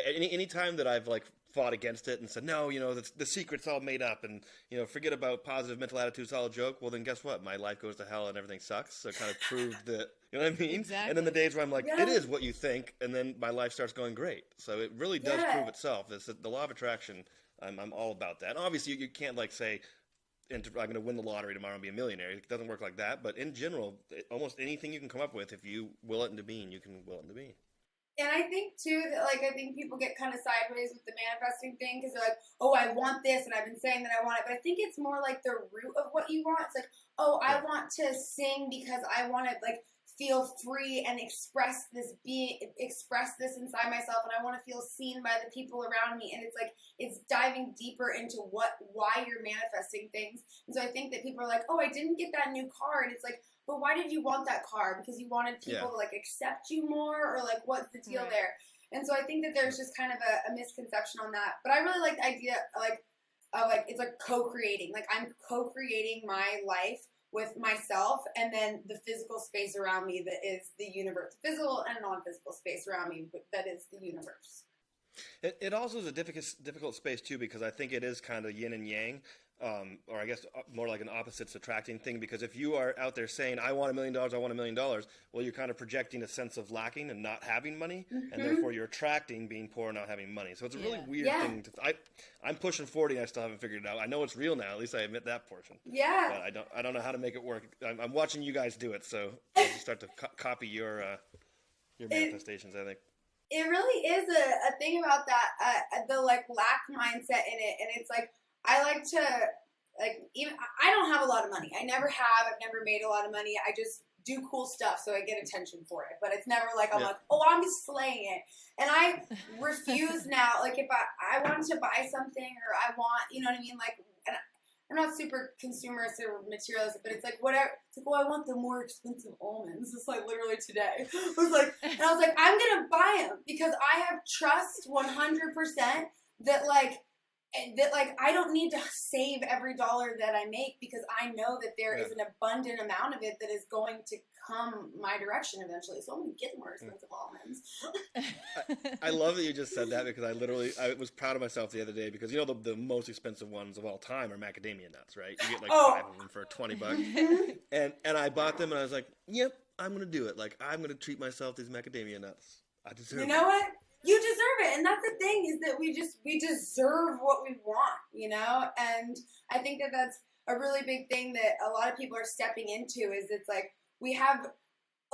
Any time that I've like fought against it and said, no, the secret's all made up, and forget about positive mental attitude, it's all a joke. Well, then guess what? My life goes to hell and everything sucks. So it kind of proved that, you know what I mean? Exactly. And then the days where I'm like, Yeah. it is what you think, and then my life starts going great. So it really does Yeah. prove itself. It's the law of attraction. I'm all about that. And obviously, you can't like say, I'm going to win the lottery tomorrow and be a millionaire. It doesn't work like that. But in general, almost anything you can come up with, if you will it into being, you can will it into being. And I think too that like I think people get kind of sideways with the manifesting thing because they're like, oh, I want this, and I've been saying that I want it, but I think it's more like the root of what you want. It's like, oh, I want to sing because I want to like feel free and express this inside myself, and I want to feel seen by the people around me. And it's like it's diving deeper into why you're manifesting things. And so I think that people are like, oh, I didn't get that new car, and it's like, but why did you want that car? Because you wanted people to like accept you more, or like what's the deal there? And so I think that there's just kind of a misconception on that. But I really like the idea of it's like co-creating. Like I'm co-creating my life with myself, and then the physical space around me that is the universe, physical and non-physical space around me that is the universe. It also is a difficult space too, because I think it is kind of yin and yang, or I guess more like an opposites attracting thing. Because if you are out there saying, "I want $1 million, I want $1 million," well, you're kind of projecting a sense of lacking and not having money, and therefore you're attracting being poor and not having money. So it's a really weird thing. I'm pushing 40, and I still haven't figured it out. I know it's real now. At least I admit that portion. Yeah. But I don't know how to make it work. I'm watching you guys do it, so I'll just start to copy your manifestations. I think. It really is a thing about that, the like lack mindset in it, and it's like I like to even I don't have a lot of money. I never have. I've never made a lot of money. I just do cool stuff, so I get attention for it. But it's never like I'm like, oh, I'm just slaying it. And I refuse now. Like if I want to buy something or I want, you know what I mean, like. And I'm not super consumerist or materialistic, but it's like whatever. It's like, oh, I want the more expensive almonds. It's like literally today. I was like, I'm gonna buy them because I have trust 100% that I don't need to save every dollar that I make because I know that there is an abundant amount of it that is going to come my direction eventually. So I'm going to get more expensive almonds. I love that you just said that because I was proud of myself the other day because the most expensive ones of all time are macadamia nuts, right? You get like 5 of them for $20. and I bought them and I was like, yep, I'm going to do it. Like I'm going to treat myself to these macadamia nuts. I deserve it. You know what? You deserve it. And that's the thing is that we deserve what we want, And I think that that's a really big thing that a lot of people are stepping into is it's like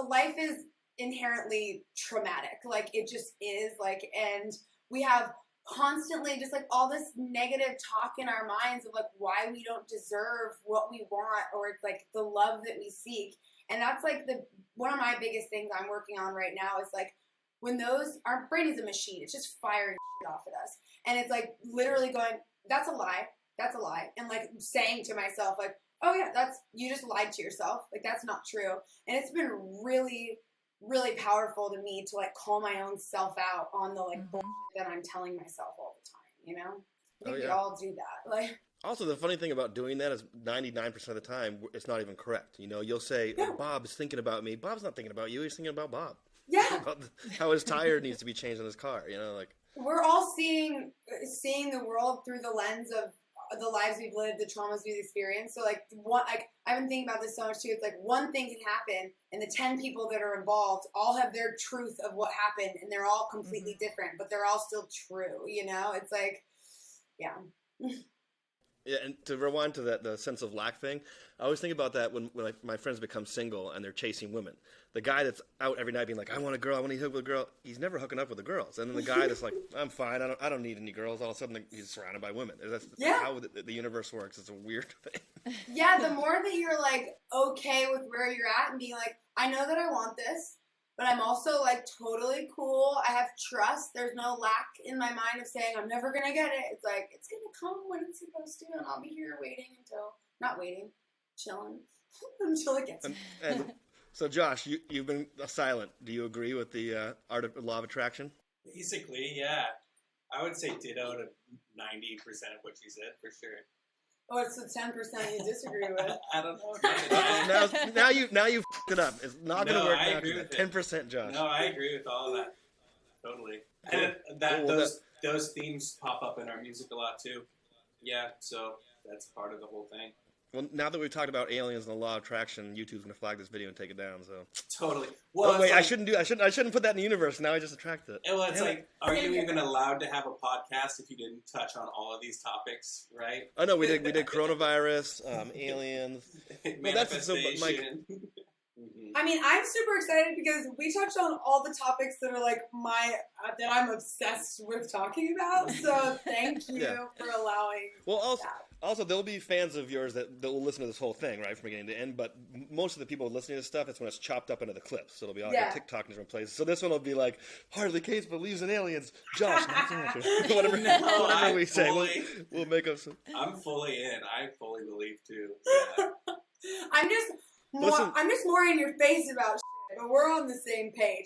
life is inherently traumatic. Like it just is and we have constantly just like all this negative talk in our minds of like why we don't deserve what we want or it's like the love that we seek. And that's like one of my biggest things I'm working on right now is like, when our brain is a machine, it's just firing shit off at us. And it's like literally going, that's a lie. And like saying to myself, like, oh yeah, you just lied to yourself. Like that's not true. And it's been really, really powerful to me to like call my own self out on the like bullshit that I'm telling myself all the time, I think we all do that. Like also, the funny thing about doing that is 99% of the time, it's not even correct. You'll say, oh, Bob is thinking about me. Bob's not thinking about you. He's thinking about Bob. Yeah. About how his tire needs to be changed on his car, like. We're all seeing the world through the lens of the lives we've lived, the traumas we've experienced. So I've been thinking about this so much too. It's like one thing can happen and the 10 people that are involved all have their truth of what happened and they're all completely different, but they're all still true, It's like, yeah. Yeah, and to rewind to the sense of lack thing, I always think about that when my friends become single and they're chasing women. The guy that's out every night being like, I want a girl, I want to hook with a girl, he's never hooking up with the girls. And then the guy that's like, I'm fine, I don't need any girls, all of a sudden he's surrounded by women. That's how the universe works. It's a weird thing. Yeah, the more that you're like okay with where you're at and being like, I know that I want this, but I'm also like totally cool. I have trust. There's no lack in my mind of saying I'm never going to get it. It's like, it's going to come when it's supposed to. And I'll be here chilling until it gets me. And so Josh, you've been silent. Do you agree with the art of law of attraction? Basically, yeah. I would say ditto to 90% of what you said for sure. Oh, it's the 10% you disagree with. I don't know. now you f***ed it up. It's not going to work I now. agree with 10%, Josh. No, I agree with all of that. Totally. And that Cool. those themes pop up in our music a lot too. Yeah, so that's part of the whole thing. Well, now that we've talked about aliens and the law of attraction, YouTube's gonna flag this video and take it down. So. Totally. Well, Oh wait, like, I shouldn't put that in the universe. Now I just attract it. well, it's Damn like, are you even allowed to have a podcast if you didn't touch on all of these topics, right? Oh no, we did aliens, coronavirus, aliens. Well, that's so, Mike. manifestation. I mean, I'm super excited because we touched on all the topics that are like that I'm obsessed with talking about. So thank you Yeah. for allowing. Well, that. also there'll be fans of yours that will listen to this whole thing, right, from beginning to end. But most of the people listening to this stuff, it's when it's chopped up into the clips. So it'll be all Yeah. like TikTok in different places. So this one will be like Harley Case believes in aliens. Josh, not so much. whatever, No, whatever we say, fully- we'll make up some. I'm fully in. I fully believe too. Yeah. I'm just Listen. more in your face about shit, but we're on the same page.